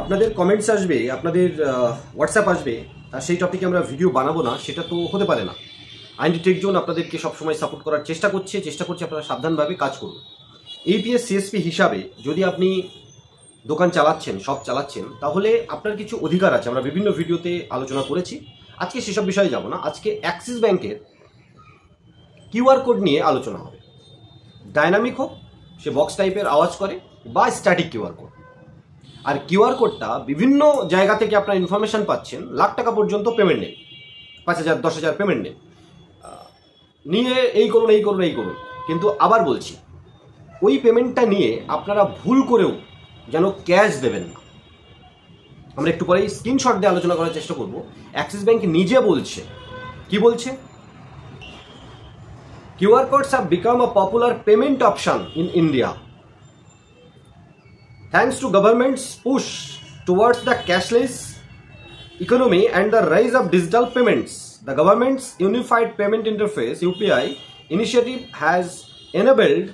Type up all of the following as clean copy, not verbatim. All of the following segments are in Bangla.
আপনাদের কমেন্টস আসবে, আপনাদের হোয়াটসঅ্যাপ আসবে, আর সেই টপিকে আমরা ভিডিও বানাবো না, সেটা তো হতে পারে না। আইনটি টেক জোন আপনাদেরকে সবসময় সাপোর্ট করার চেষ্টা করছে আপনারা সাবধানভাবে কাজ করুন। এপিএস সিএসপি হিসাবে যদি আপনি দোকান চালাচ্ছেন, শপ চালাচ্ছেন, তাহলে আপনার কিছু অধিকার আছে। আমরা বিভিন্ন ভিডিওতে আলোচনা করেছি, আজকে সেসব বিষয়ে যাব না। আজকে অ্যাক্সিস ব্যাংকের কিউআর কোড নিয়ে আলোচনা হবে। ডাইনামিক হোক, সে বক্স টাইপের আওয়াজ করে, বা স্ট্যাটিক কিউআর কোড। আর কিউআর কোডটা বিভিন্ন জায়গা থেকে আপনার ইনফরমেশন পাচ্ছেন, লাখ টাকা পর্যন্ত পেমেন্ট নেন, 5,000 10,000 পেমেন্ট নেন, নিয়ে এই করুন। কিন্তু আবার বলছি, ওই পেমেন্টটা নিয়ে আপনারা ভুল করেও যেন ক্যাশ দেবেন না। আমরা একটু পরেই স্ক্রিনশট দিয়ে আলোচনা করার চেষ্টা করব। অ্যাক্সিস ব্যাংক নিজে বলছে, কি বলছে? QR codes have become a popular payment option in India. Thanks to government's push towards the cashless economy and the rise of digital payments, the government's Unified Payment Interface (UPI) initiative has enabled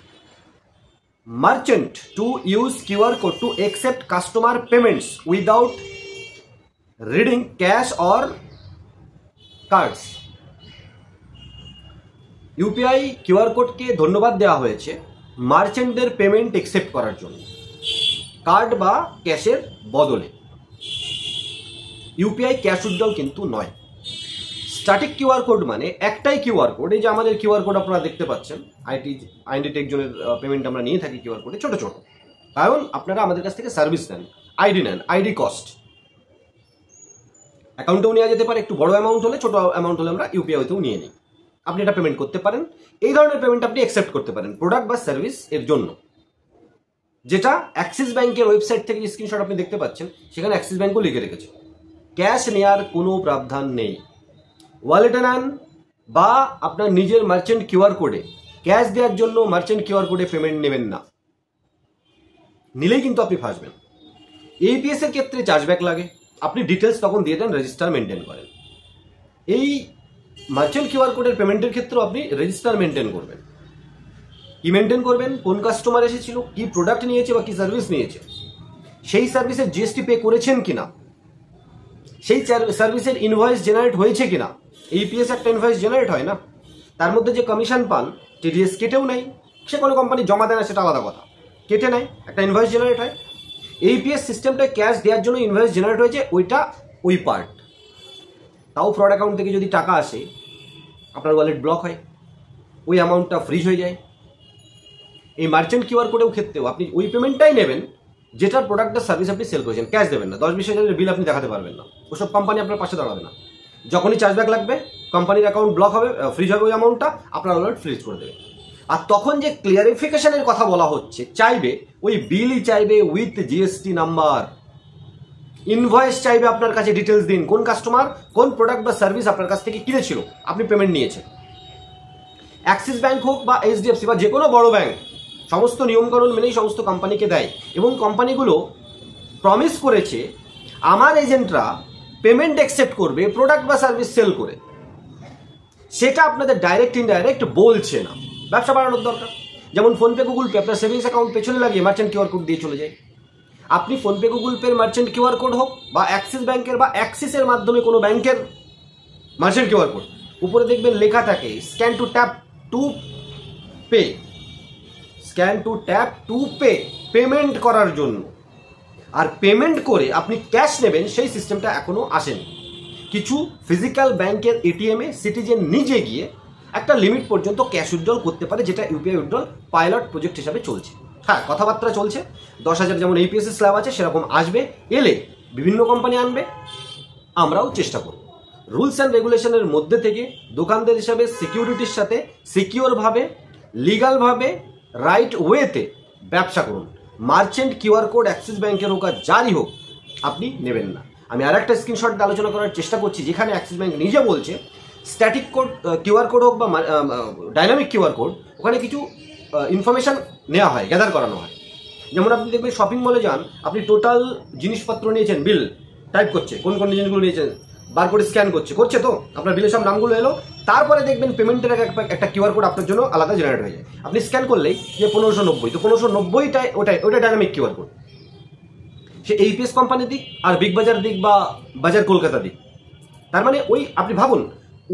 merchant to use QR code to accept customer payments without reading cash or cards. UPI QR কোডকে ধন্যবাদ দেওয়া হয়েছে মার্চেন্টদের পেমেন্ট অ্যাকসেপ্ট করার জন্য, কার্ড বা ক্যাশের বদলে। ইউপিআই ক্যাশ উইথড্রল কিন্তু নয়। স্ট্যাটিক কিউআর কোড মানে একটাই কিউআর কোড। এই যে আমাদের কিউআর কোড আপনারা দেখতে পাচ্ছেন, আইনটি টেক জোনের পেমেন্ট আমরা নিয়ে থাকি কিউআর কোডে, ছোট ছোট, কারণ আপনারা আমাদের কাছ থেকে সার্ভিস নেন, আইডি কস্ট। অ্যাকাউন্টেও নেওয়া যেতে পারে, একটু বড় অ্যামাউন্ট হলে, ছোট অ্যামাউন্ট হলে আমরা ইউপিআইতেও নিয়ে নিই। আপনি এটা পেমেন্ট করতে পারেন, এই ধরনের পেমেন্ট আপনি অ্যাকসেপ্ট করতে পারেন প্রোডাক্ট বা সার্ভিস এর জন্য। যেটা অ্যাক্সিস ব্যাংকের ওয়েবসাইট থেকে যে স্ক্রিনশট আপনি দেখতে পাচ্ছেন, সেখানে অ্যাক্সিস ব্যাংকও লিখে রেখেছে ক্যাশ নেওয়ার কোনো প্রাবধান নেই। ওয়ালেটে নেন বা আপনার নিজের মার্চেন্ট কিউআর কোডে ক্যাশ দেওয়ার জন্য মার্চেন্ট কিউআর কোডে পেমেন্ট নেবেন না, নিলেই কিন্তু আপনি ফাঁসবেন। এপিএস এর ক্ষেত্রে চার্জব্যাক লাগে, আপনি ডিটেলস তখন দিয়ে দেন, রেজিস্টার মেনটেন করেন। এই মার্চেন্ট কিউআর কোডের পেমেন্টের ক্ষেত্রেও আপনি রেজিস্টার মেনটেন করবেন। কি মেনটেন করবেন? কোন কাস্টমার এসেছিল, কি প্রোডাক্ট নিয়েছে বা কি সার্ভিস নিয়েছে, সেই সার্ভিসের জিএসটি পে করেছেন কিনা, সেই সার্ভিসের ইনভয়েস জেনারেট হয়েছে কিনা। ইপিএস একটা ইনভয়েস জেনারেট হয় না, তার মধ্যে যে কমিশন পান টিডিএস কেটেও নেয়, সে কোনো কোম্পানি জমা দেয় না, সেটা আলাদা কথা, কেটে নেয়, একটা ইনভয়েস জেনারেট হয়। ইপিএস সিস্টেমটা ক্যাশ দেওয়ার জন্য ইনভয়েস জেনারেট হয়েছে, ওই পার্ট। তাও ফ্রড অ্যাকাউন্ট থেকে যদি টাকা আসে, আপনার ওয়ালেট ব্লক হয়, ওই অ্যামাউন্টটা ফ্রিজ হয়ে যায়। এই মার্চেন্ট কিউআর কোডেও ক্ষেত্রেও আপনি ওই পেমেন্টটাই নেবেন যেটার প্রোডাক্টের সার্ভিস আপনি সেল করেছেন, ক্যাশ দেবেন না। 10-20 হাজারের বিল আপনি দেখাতে পারবেন না, ওসব কোম্পানি আপনার পাশে দাঁড়াবে না। যখনই চার্জব্যাক লাগবে, কোম্পানির অ্যাকাউন্ট ব্লক হবে, ফ্রিজ হবে ওই অ্যামাউন্টটা, আপনার ওয়ালেট ফ্রিজ করে দেবে। আর তখন যে ক্লিয়ারিফিকেশনের কথা বলা হচ্ছে, চাইবে ওই বিলই চাইবে উইথ জিএসটি নাম্বার, ইনভয়েস চাইবে আপনার কাছে, ডিটেলস দিন, কোন কাস্টমার কোন প্রোডাক্ট বা সার্ভিস আপনার কাছ থেকে কিনেছিল, আপনি পেমেন্ট নিয়েছেন। অ্যাক্সিস ব্যাংক হোক বা এইচডিএফসি বা যে কোনো বড় ব্যাংক, সমস্ত নিয়মকানুন মেনেই সমস্ত কোম্পানিকে দেয়, এবং কোম্পানিগুলো প্রমিস করেছে আমার এজেন্টরা পেমেন্ট অ্যাকসেপ্ট করবে প্রোডাক্ট বা সার্ভিস সেল করে। সেটা আপনাদের ডাইরেক্ট ইনডাইরেক্ট বলছে না। ব্যবসা বাড়ানোর দরকার, যেমন ফোনপে, গুগল পে আপনার সেভিংস অ্যাকাউন্ট পেছনে লাগিয়ে মার্চেন্ট কিউআর কোড দিয়ে চলে যায়। আপনি ফোনপে, গুগল পের মার্চেন্ট কিউআর কোড হোক, বা অ্যাক্সিস ব্যাংকের বা অ্যাক্সিসের মাধ্যমে কোনো ব্যাংকের মার্চেন্ট কিউআর কোড, উপরে দেখবেন লেখা থাকে scan to tap to pay, scan to tap to pay, payment করার জন্য। আর পেমেন্ট করে আপনি ক্যাশ নেবেন, সেই সিস্টেমটা এখনো আসেনি। কিছু ফিজিক্যাল ব্যাংকের এটিএমে সিটিজেন নিজে গিয়ে একটা লিমিট পর্যন্ত ক্যাশ উইথড্রল করতে পারে, যেটা ইউপিআই উইথড্রল পাইলট প্রজেক্ট হিসাবে চলছে। হ্যাঁ, কথাবার্তা চলছে, 10,000 যেমন এপিএস স্ল্যাব আছে সেরকম আসবে, এলে বিভিন্ন কোম্পানি আনবে, আমরাও চেষ্টা করব। রুলস অ্যান্ড রেগুলেশনের মধ্যে থেকে দোকানদার হিসাবে সিকিউরিটির সাথে সিকিউরভাবে, লিগালভাবে, রাইট ওয়েতে ব্যবসা করুন। মার্চেন্ট কিউআর কোড অ্যাক্সিস ব্যাংকের হোক আর যারই হোক, আপনি নেবেন না। আমি আর একটা স্ক্রিনশট দিয়ে আলোচনা করার চেষ্টা করছি, যেখানে অ্যাক্সিস ব্যাংক নিজে বলছে স্ট্যাটিক কোড কিউআর কোড হোক বা ডাইনামিক কিউআর কোড, ওখানে কিছু ইনফরমেশান নেওয়া হয়, গ্যাদার করানো হয়। যেমন আপনি দেখবেন শপিং মলে যান, আপনি টোটাল জিনিসপত্র নিয়েছেন, বিল টাইপ করছে, কোন কোন জিনিসগুলো নিয়েছেন বার করে স্ক্যান করছে তো আপনার বিলের সব নামগুলো এলো, তারপরে দেখবেন পেমেন্টের একটা কিউআর কোড আপনার জন্য আলাদা জেনারেট হয়ে যায়। আপনি স্ক্যান করলেই যে 1590, তো 1590টাই ওটা ডাইনামিক কিউআর কোড। সে এইপিএস কোম্পানি দিক আর বিগ বাজার দিক বা বাজার কলকাতা দিক। তার মানে ওই আপনি ভাবুন,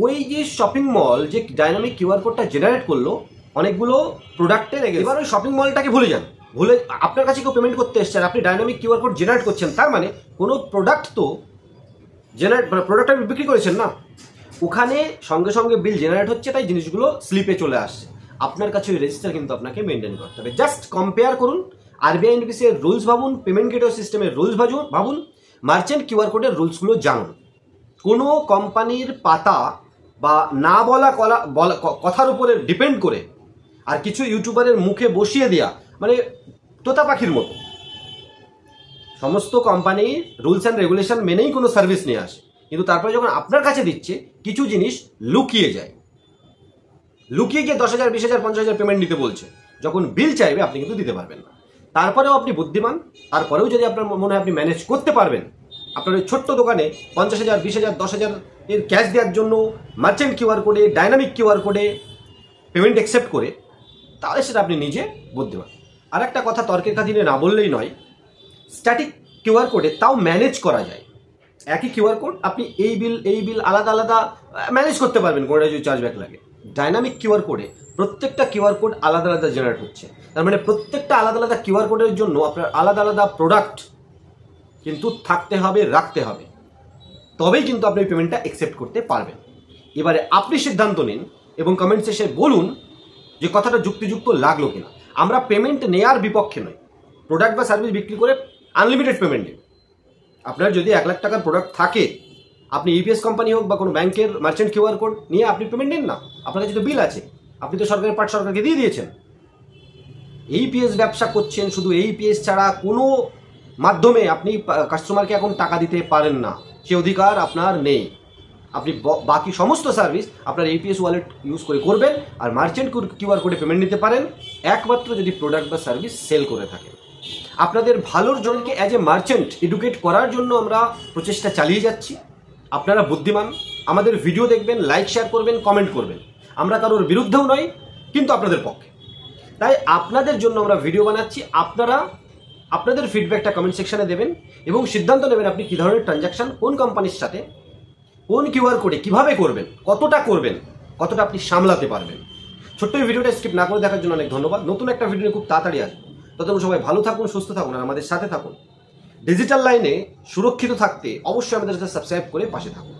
ওই যে শপিং মল যে ডাইনামিক কিউআর কোডটা জেনারেট করলো অনেকগুলো প্রোডাক্টের, এবার ওই শপিং মলটাকে ভুলে যান, ভুলে আপনার কাছে কেউ পেমেন্ট করতে এসছেন, আপনি ডাইনামিক কিউআর কোড জেনারেট করছেন, তার মানে কোনো প্রোডাক্ট তো জেনারেট, মানে প্রোডাক্ট আপনি বিক্রি করেছেন না, ওখানে সঙ্গে সঙ্গে বিল জেনারেট হচ্ছে, তাই জিনিসগুলো স্লিপে চলে আসছে। আপনার কাছে ওই রেজিস্টার কিন্তু আপনাকে মেনটেন করতে হবে। জাস্ট কম্পেয়ার করুন, আরবিআই এনপিসি এর রুলস ভাবুন, পেমেন্ট গেটওয়ে সিস্টেমের রুলস ভাবুন, মার্চেন্ট কিউআর কোডের রুলসগুলো জানুন। কোনো কোম্পানির পাতা বা না বলা কথার উপরে ডিপেন্ড করে আর কিছু ইউটিউবারের মুখে বসিয়ে দেওয়া মানে তোতা পাখির মতো। সমস্ত কোম্পানি রুলস অ্যান্ড রেগুলেশন মেনেই কোনো সার্ভিস নিয়ে আসে, কিন্তু তারপরে যখন আপনার কাছে দিচ্ছে কিছু জিনিস লুকিয়ে যায়, লুকিয়ে গিয়ে 10,000, 20,000, 50,000 পেমেন্ট নিতে বলছে, যখন বিল চাইবে আপনি কিন্তু দিতে পারবেন না। তারপরেও আপনি বুদ্ধিমান, তারপরেও যদি আপনার মনে হয় আপনি ম্যানেজ করতে পারবেন, আপনার ওই ছোট্ট দোকানে 50,000, 20,000, 10,000 এর ক্যাশ দেওয়ার জন্য মার্চেন্ট কিউআর কোডে, ডাইনামিক কিউআর কোডে পেমেন্ট অ্যাকসেপ্ট করে, তাহলে সেটা আপনি নিজে বুদ্ধিমান। আর একটা কথা তর্কের খাতিরে না বললেই নয়, স্ট্যাটিক কিউআর কোডে তাও ম্যানেজ করা যায়। একই কিউআর কোড আপনি এই বিল আলাদা আলাদা ম্যানেজ করতে পারবেন, কোনটা যদি চার্জব্যাক লাগে। ডাইনামিক কিউআর কোডে প্রত্যেকটা কিউআর কোড আলাদা আলাদা জেনারেট হচ্ছে, তার মানে প্রত্যেকটা আলাদা আলাদা কিউআর কোডের জন্য আপনার আলাদা আলাদা প্রোডাক্ট কিন্তু থাকতে হবে, রাখতে হবে, তবেই কিন্তু আপনি পেমেন্টটা অ্যাকসেপ্ট করতে পারবেন। এবারে আপনি সিদ্ধান্ত নিন এবং কমেন্ট সেকশনে বলুন যে কথাটা যুক্তিযুক্ত লাগলো কিনা। আমরা পেমেন্ট নেয়ার বিপক্ষে নই, প্রোডাক্ট বা সার্ভিস বিক্রি করে আনলিমিটেড পেমেন্ট দিন। আপনার যদি 1 লাখ টাকার প্রোডাক্ট থাকে, আপনি ইপিএস কোম্পানি হোক বা কোনো ব্যাংকের মার্চেন্ট কিউআর কোড নিয়ে আপনি পেমেন্ট নিন না, আপনার কাছে তো বিল আছে, আপনি তো সরকারের পার্ট সরকারকে দিয়ে দিয়েছেন। এইপিএস ব্যবসা করছেন, শুধু এইপিএস ছাড়া কোনো মাধ্যমে আপনি কাস্টমারকে এখন টাকা দিতে পারেন না, সে অধিকার আপনার নেই। আপনি বাকি সমস্ত সার্ভিস আপনার এইপিএস ওয়ালেট ইউজ করে করবেন, আর মার্চেন্ট কিউআর কোডে পেমেন্ট নিতে পারেন একমাত্র যদি প্রোডাক্ট বা সার্ভিস সেল করে থাকেন। আপনাদের ভালোর জনকে অ্যাজ এ মার্চেন্ট এডুকেট করার জন্য আমরা প্রচেষ্টা চালিয়ে যাচ্ছি। আপনারা বুদ্ধিমান, আমাদের ভিডিও দেখবেন, লাইক শেয়ার করবেন, কমেন্ট করবেন। আমরা কারোর বিরুদ্ধেও নই, কিন্তু আপনাদের পক্ষে। তাই আপনাদের জন্য আমরা ভিডিও বানাচ্ছি, আপনারা আপনাদের ফিডব্যাকটা কমেন্ট সেকশনে দেবেন এবং সিদ্ধান্ত নেবেন আপনি কী ধরনের ট্রানজাকশন কোন কোম্পানির সাথে কোন কিউআর কোডে কীভাবে করবেন, কতটা আপনি সামলাতে পারবেন। ছোট্ট এই ভিডিওটা স্কিপ না করে দেখার জন্য অনেক ধন্যবাদ। নতুন একটা ভিডিও খুব তাড়াতাড়ি আসবে, ততক্ষণ সবাই ভালো থাকুন, সুস্থ থাকুন আর আমাদের সাথে থাকুন। ডিজিটাল লাইনে সুরক্ষিত থাকতে অবশ্যই আমাদের সাথে সাবস্ক্রাইব করে পাশে থাকুন।